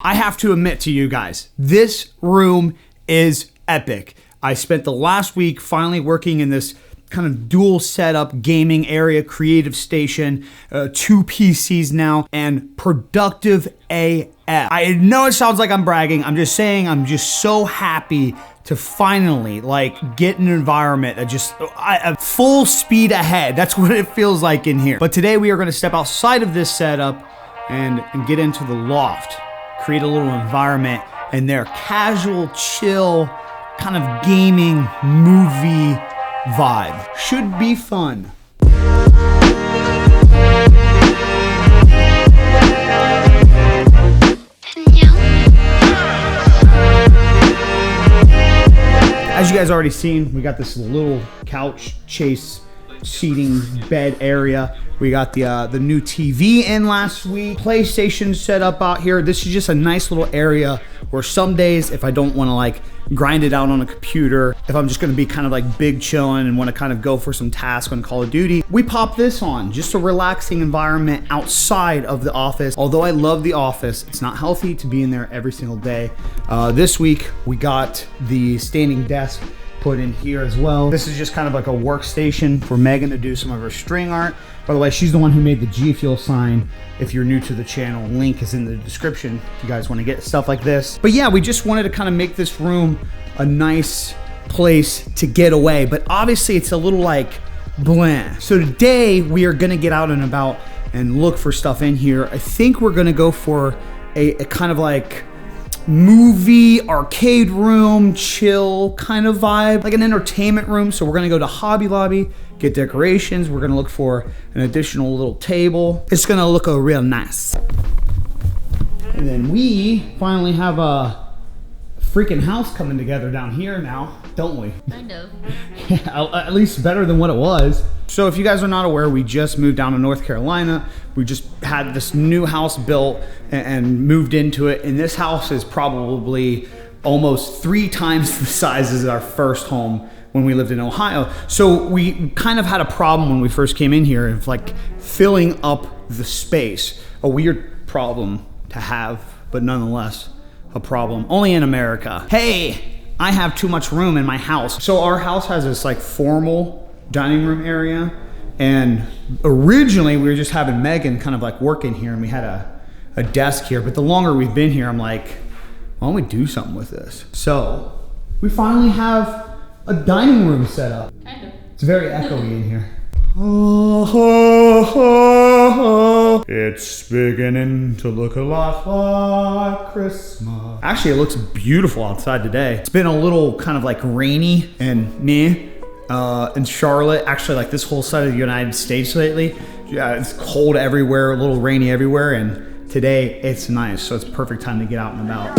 I have to admit to you guys, this room is epic. I spent the last week finally working in this kind of dual setup gaming area, creative station, 2 PCs now, and productive AF. I know it sounds like I'm bragging. I'm just saying I'm just so happy to finally get an environment that just full speed ahead. That's what it feels like in here. But today we are gonna step outside of this setup and get into the loft. Create a little environment in their casual, chill, kind of gaming movie vibe. Should be fun. As you guys already seen, we got this little couch chase seating bed area. We got the new TV in last week. PlayStation set up out here. This is just a nice little area where some days, if I don't want to grind it out on a computer, if I'm just going to be kind of big chilling and want to kind of go for some tasks on Call of Duty, we pop this on. Just a relaxing environment outside of the office. Although I love the office, it's not healthy to be in there every single day. This week we got the standing desk put in here as well. This is just kind of like a workstation for Megan to do some of her string art. By the way, she's the one who made the G Fuel sign. If you're new to the channel, link is in the description if you guys want to get stuff like this. But yeah, we just wanted to kind of make this room a nice place to get away. But obviously it's a little bland. So today we are gonna get out and about and look for stuff in here. I think we're gonna go for a kind of movie arcade room chill kind of vibe, like an entertainment room. So we're gonna go to Hobby Lobby, get decorations. We're gonna look for an additional little table. It's gonna look real nice. And then we finally have a freaking house coming together down here now, don't we? Kind of. Yeah, at least better than what it was. So if you guys are not aware, we just moved down to North Carolina. We just had this new house built and moved into it. And this house is probably almost 3 times the size as our first home when we lived in Ohio. So we kind of had a problem when we first came in here of filling up the space. A weird problem to have, but nonetheless a problem. Only in America. Hey, I have too much room in my house. So our house has this formal dining room area, and originally we were just having Megan kind of work in here, and we had a desk here. But the longer we've been here, I'm like, why don't we do something with this? So we finally have a dining room set up. Kind of. It's very echoey in here. It's beginning to look a lot like Christmas. Actually, it looks beautiful outside today. It's been a little kind of rainy and meh in Charlotte. Actually, this whole side of the United States lately. Yeah, it's cold everywhere, a little rainy everywhere, and today it's nice. So it's perfect time to get out and about.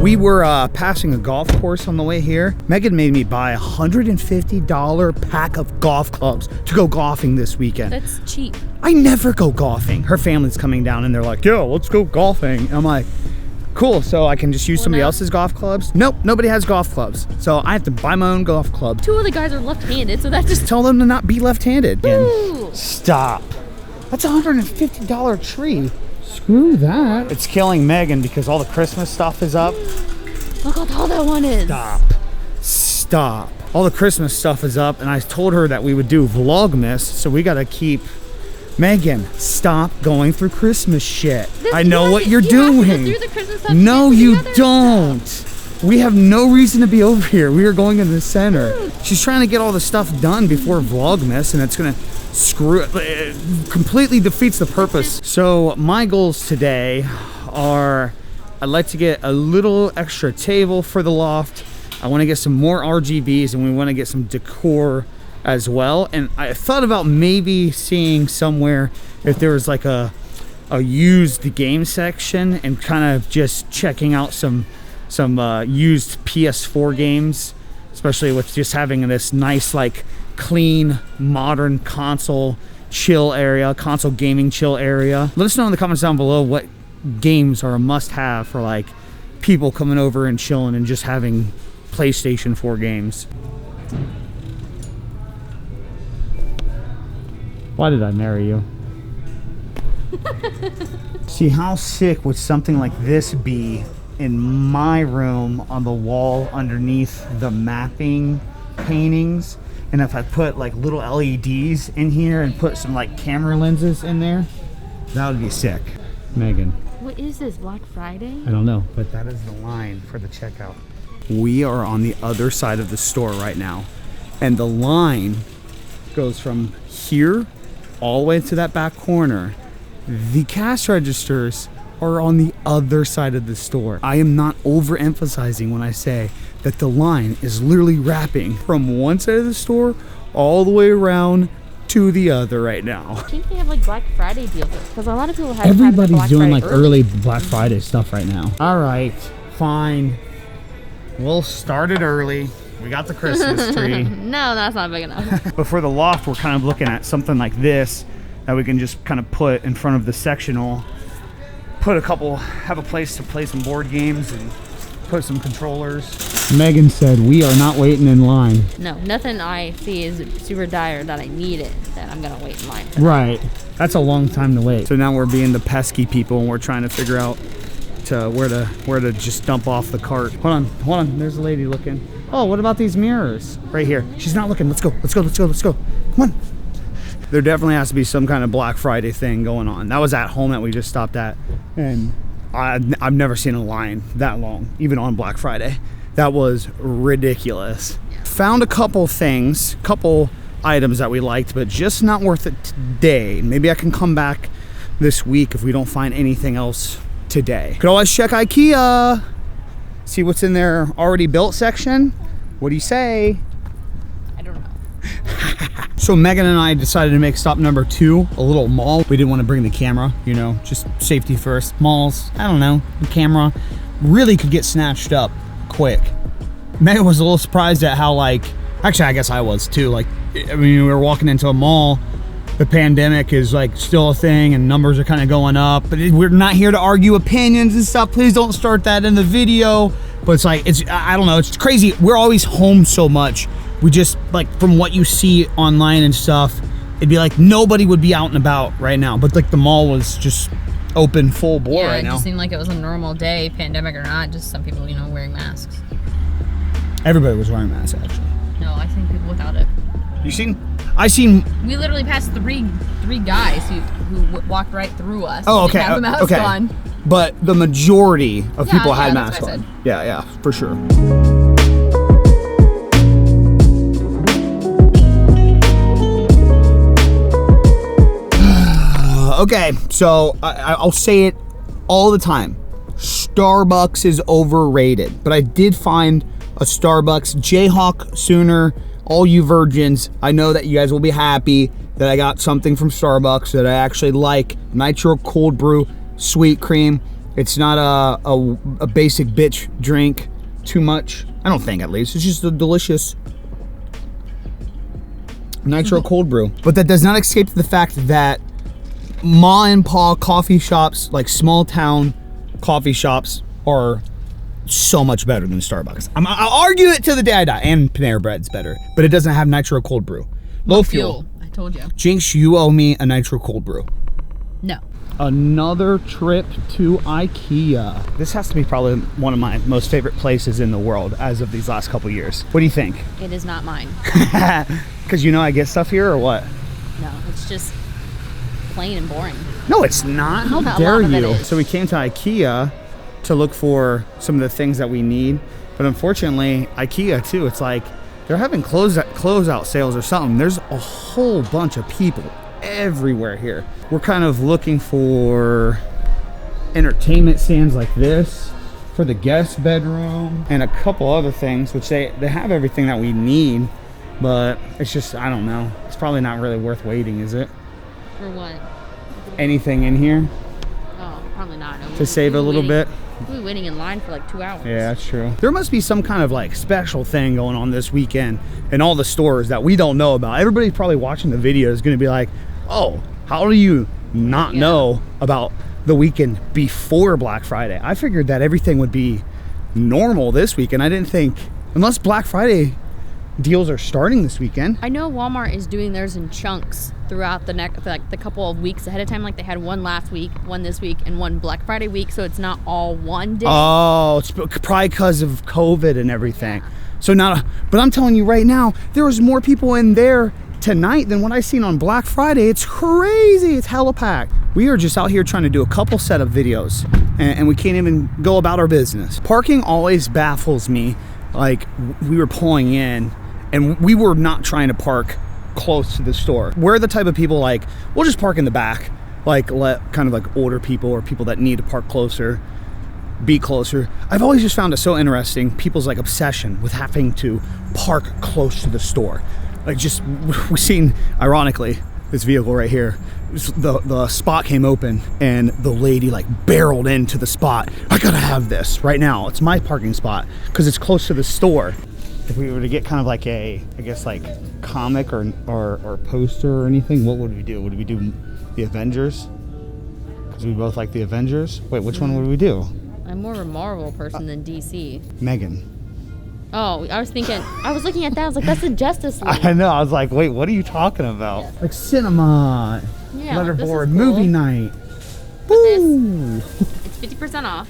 We were passing a golf course on the way here. Megan made me buy a $150 pack of golf clubs to go golfing this weekend. That's cheap. I never go golfing. Her family's coming down and they're like, yo, let's go golfing. And I'm like, cool, so I can just use somebody else's golf clubs? Nope, nobody has golf clubs. So I have to buy my own golf club. 2 of the guys are left-handed, so that just... Tell them to not be left-handed. Ooh. Stop. That's a $150 tree. Screw that. It's killing Megan because all the Christmas stuff is up. Look how tall that one is. Stop. All the Christmas stuff is up, and I told her that we would do Vlogmas, so we gotta keep... Megan, stop going through Christmas shit. I know what you're doing. No, you don't. We have no reason to be over here. We are going in the center. She's trying to get all the stuff done before Vlogmas, and it's gonna screw it. It completely defeats the purpose. So my goals today are, I'd like to get a little extra table for the loft. I want to get some more RGBs, and we want to get some decor as well. And I thought about maybe seeing somewhere if there was a used game section and kind of just checking out some used PS4 games, especially with just having this nice clean modern console chill area, console gaming chill area. Let us know in the comments down below what games are a must-have for people coming over and chilling and just having PlayStation 4 games. Why did I marry you? See, how sick would something like this be in my room on the wall underneath the mapping paintings? And if I put like little LEDs in here and put some like camera lenses in there, that would be sick. Megan. What is this, Black Friday? I don't know, but that is the line for the checkout. We are on the other side of the store right now, and the line goes from here all the way to that back corner. The cash registers are on the other side of the store. I am not overemphasizing when I say that the line is literally wrapping from one side of the store all the way around to the other right now. I think they have like Black Friday deals because a lot of people have. Everybody's doing like early Black Friday stuff right now. All right, fine. We'll start it early. We got the Christmas tree. No, that's not big enough. But for the loft, we're kind of looking at something like this that we can just kind of put in front of the sectional. Have a place to play some board games and put some controllers. Megan said we are not waiting in line. No, nothing I see is super dire that I need it, that I'm gonna wait in line for. Right. That's a long time to wait. So now we're being the pesky people and we're trying to figure out where to just dump off the cart. Hold on. There's a lady looking. Oh, what about these mirrors? Right here. She's not looking. Let's go. Come on. There definitely has to be some kind of Black Friday thing going on. That was at home that we just stopped at, and I've never seen a line that long, even on Black Friday. That was ridiculous. Found a couple things, couple items that we liked, but just not worth it today. Maybe I can come back this week if we don't find anything else today. Could always check Ikea, see what's in their already built section. What do you say? I don't know. So Megan and I decided to make stop number 2, a little mall. We didn't want to bring the camera, you know, just safety first. Malls, I don't know, the camera really could get snatched up quick. Megan was a little surprised at how, like, actually I guess I was too. Like, I mean, we were walking into a mall, the pandemic is like still a thing and numbers are kind of going up, but we're not here to argue opinions and stuff. Please don't start that in the video. But it's like, I don't know, it's crazy. We're always home so much. We just, like, from what you see online and stuff, it'd be like nobody would be out and about right now. But like the mall was just open full bore right now. It just seemed like it was a normal day, pandemic or not, just some people, you know, wearing masks. Everybody was wearing masks, actually. No, I seen people without it. I seen. We literally passed three guys who walked right through us. Oh, okay. Didn't have a mask on. But the majority of people had that's masks what I on. said. Yeah, for sure. Okay, so I'll say it all the time. Starbucks is overrated, but I did find a Starbucks Jayhawk Sooner. All you virgins, I know that you guys will be happy that I got something from Starbucks that I actually like. Nitro cold brew, sweet cream. It's not a basic bitch drink too much. I don't think, at least. It's just a delicious nitro cold brew. But that does not escape the fact that ma and pa coffee shops, like small town coffee shops, are so much better than Starbucks. I'll argue it to the day I die. And Panera Bread's better, but it doesn't have nitro cold brew. Low fuel. I told you. Jinx, you owe me a nitro cold brew. No. Another trip to Ikea. This has to be probably one of my most favorite places in the world as of these last couple years. What do you think? It is not mine. Because you know I get stuff here or what? No, it's just plain and boring. No, it's not. How dare you? So we came to Ikea to look for some of the things that we need, but unfortunately Ikea too, it's like they're having closeout sales or something. There's a whole bunch of people everywhere here. We're kind of looking for entertainment stands like this for the guest bedroom and a couple other things, which they have everything that we need, but it's just, I don't know, it's probably not really worth waiting, is it? For what? Anything in here? Oh, probably not. No, to save a little bit? We'll be waiting in line for like 2 hours. Yeah, that's true. There must be some kind of like special thing going on this weekend in all the stores that we don't know about. Everybody probably watching the video is going to be like, oh, how do you not know about the weekend before Black Friday? I figured that everything would be normal this weekend. I didn't think, unless Black Friday deals are starting this weekend. I know Walmart is doing theirs in chunks throughout the couple of weeks ahead of time. Like they had one last week, one this week, and one Black Friday week, so it's not all one day. Oh, it's probably because of COVID and everything. So but I'm telling you right now, there was more people in there tonight than what I seen on Black Friday. It's crazy. It's hella packed. We are just out here trying to do a couple setup videos, and we can't even go about our business. Parking always baffles me. Like, we were pulling in, and we were not trying to park close to the store. We're the type of people, like, we'll just park in the back, like let kind of like older people or people that need to park closer be closer. I've always just found it so interesting, people's like obsession with having to park close to the store. Like, just, we've seen, ironically, this vehicle right here, the spot came open and the lady like barreled into the spot. I gotta have this right now. It's my parking spot because it's close to the store. If we were to get kind of like a, I guess, like comic or poster or anything, what would we do? Would we do the Avengers? Because we both like the Avengers. Wait, which one would we do? I'm more of a Marvel person than DC. Megan. Oh, I was looking at that. I was like, that's the Justice League. I know. I was like, wait, what are you talking about? Yeah. Like cinema, letterboard, cool. Movie night. Woo! It's 50% off.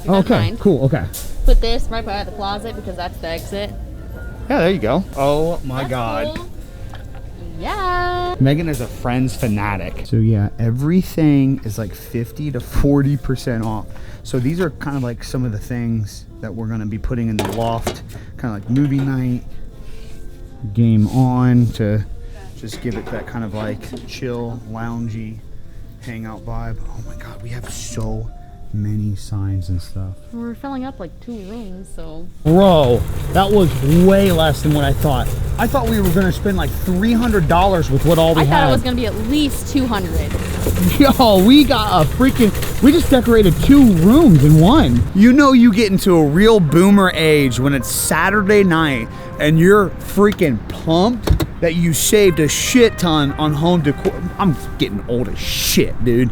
Okay, cool. Okay. Put this right by the closet because that's the exit. Yeah, there you go. Oh my God. Cool. Yeah. Megan is a Friends fanatic. So yeah, everything is like 50 to 40% off. So these are kind of like some of the things that we're gonna be putting in the loft, kind of like movie night, game on, to just give it that kind of like chill, loungy, hangout vibe. Oh my God, we have so many signs and stuff. We're filling up like 2 rooms, so. Bro, that was way less than what I thought. I thought we were gonna spend like $300 with what all we had. I thought it was gonna be at least 200. Yo, we got we just decorated 2 rooms in one. You know, you get into a real boomer age when it's Saturday night and you're freaking pumped that you saved a shit ton on home decor. I'm getting old as shit, dude.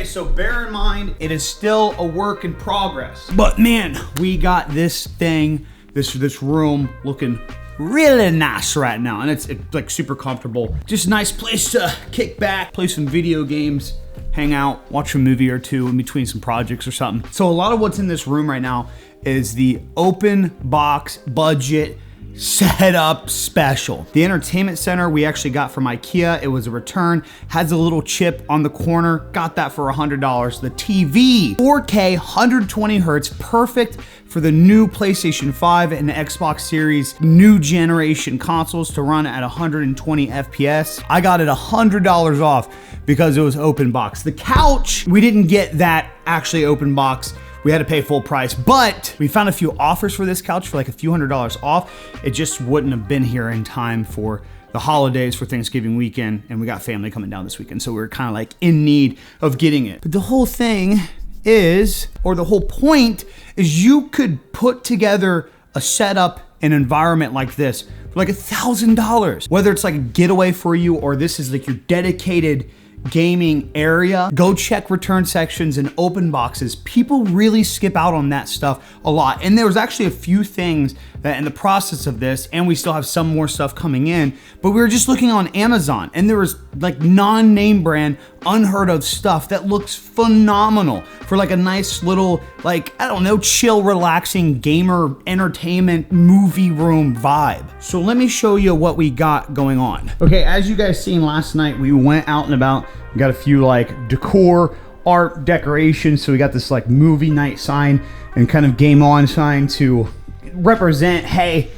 So bear in mind, it is still a work in progress. But man, we got this thing, this room looking really nice right now. And it's like super comfortable. Just a nice place to kick back, play some video games, hang out, watch a movie or two in between some projects or something. So a lot of what's in this room right now is the open box budget setup special. The entertainment center we actually got from Ikea. It was a return, has a little chip on the corner, got that for $100. The TV, 4K, 120 hertz, perfect for the new PlayStation 5 and Xbox Series new generation consoles to run at 120 FPS. I got it $100 off because it was open box. The couch, we didn't get that actually open box. We had to pay full price, but we found a few offers for this couch for like a few $100s off. It just wouldn't have been here in time for the holidays, for Thanksgiving weekend, and we got family coming down this weekend, so we were kind of like in need of getting it. But the whole thing is, or the whole point is, you could put together a setup, an environment like this for like $1,000. Whether it's like a getaway for you or this is like your dedicated gaming area, go check return sections and open boxes. People really skip out on that stuff a lot. And there was actually a few things that in the process of this, and we still have some more stuff coming in, but we were just looking on Amazon and there was like non-name brand, unheard of stuff that looks phenomenal for like a nice little, like, I don't know, chill, relaxing gamer entertainment movie room vibe. So let me show you what we got going on. Okay, as you guys seen last night, we went out and about, we got a few like decor, art, decorations. So we got this like movie night sign and kind of game on sign to represent, hey,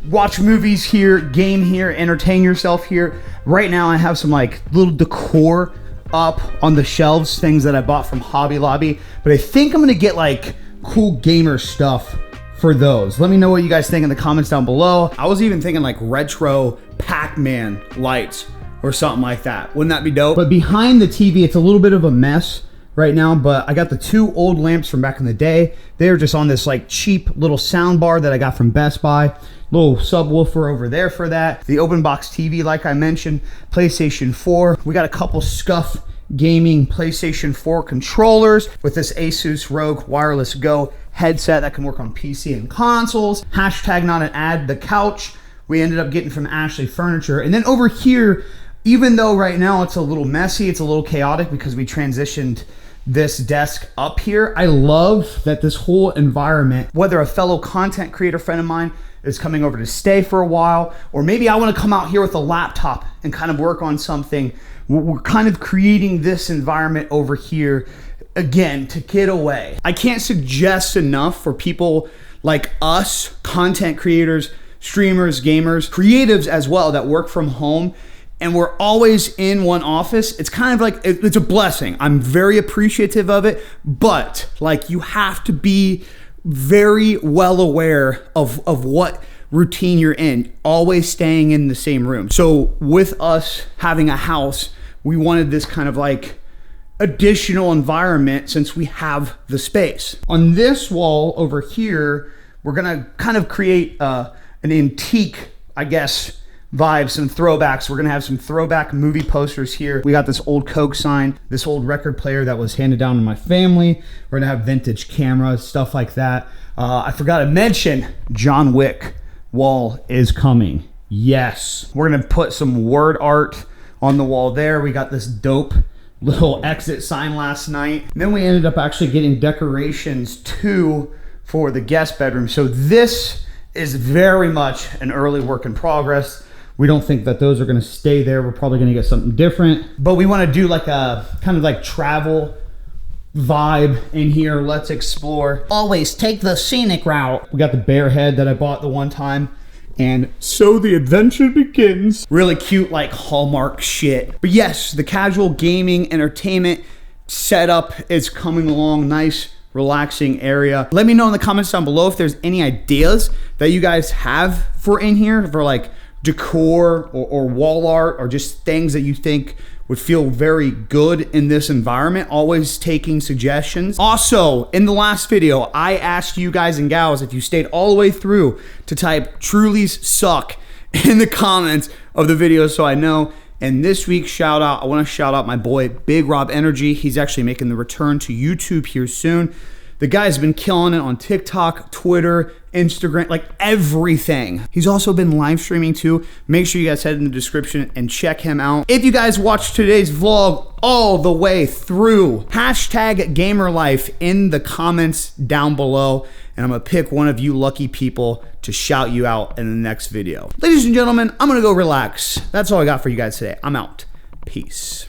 watch movies here, game here, entertain yourself here. Right now I have some like little decor up on the shelves, things that I bought from Hobby Lobby, but I think I'm gonna get like cool gamer stuff for those. Let me know what you guys think in the comments down below. I was even thinking like retro Pac-Man lights or something like that. Wouldn't that be dope? But behind the TV, it's a little bit of a mess right now, but I got the 2 old lamps from back in the day. They're just on this like cheap little sound bar that I got from Best Buy. Little subwoofer over there for that. The open box TV, like I mentioned, PlayStation 4. We got a couple scuff gaming PlayStation 4 controllers with this Asus ROG Wireless Go headset that can work on PC and consoles. Hashtag not an ad, the couch we ended up getting from Ashley Furniture. And then over here, even though right now it's a little messy, it's a little chaotic because we transitioned this desk up here, I love that this whole environment, whether a fellow content creator friend of mine is coming over to stay for a while, or maybe I want to come out here with a laptop and kind of work on something, we're kind of creating this environment over here again to get away. I can't suggest enough for people like us, content creators, streamers, gamers, creatives as well, that work from home and we're always in one office. It's kind of like, it's a blessing. I'm very appreciative of it, but like you have to be very well aware of what routine you're in, always staying in the same room. So with us having a house, we wanted this kind of like additional environment since we have the space. On this wall over here, we're gonna kind of create an antique, I guess, vibe, some throwbacks. We're gonna have some throwback movie posters here. We got this old Coke sign, this old record player that was handed down to my family. We're gonna have vintage cameras, stuff like that. I forgot to mention, John Wick wall is coming. Yes, we're gonna put some word art on the wall there. We got this dope little exit sign last night. And then we ended up actually getting decorations too for the guest bedroom. So this is very much an early work in progress. We don't think that those are gonna stay there. We're probably gonna get something different, but we wanna do like a kind of like travel vibe in here. Let's explore. Always take the scenic route. We got the bear head that I bought the one time. And so the adventure begins. Really cute, like Hallmark shit. But yes, the casual gaming entertainment setup is coming along. Nice, relaxing area. Let me know in the comments down below if there's any ideas that you guys have for in here for like decor or wall art or just things that you think would feel very good in this environment. Always taking suggestions. Also, in the last video, I asked you guys and gals, if you stayed all the way through, to type "Truly's suck" in the comments of the video so I know. And this week's shout out, I want to shout out my boy Big Rob Energy. He's actually making the return to YouTube here soon. The guy's been killing it on TikTok, Twitter, Instagram, like everything. He's also been live streaming too. Make sure you guys head in the description and check him out. If you guys watched today's vlog all the way through, hashtag gamerlife in the comments down below, and I'm gonna pick one of you lucky people to shout you out in the next video. Ladies and gentlemen, I'm gonna go relax. That's all I got for you guys today. I'm out. Peace.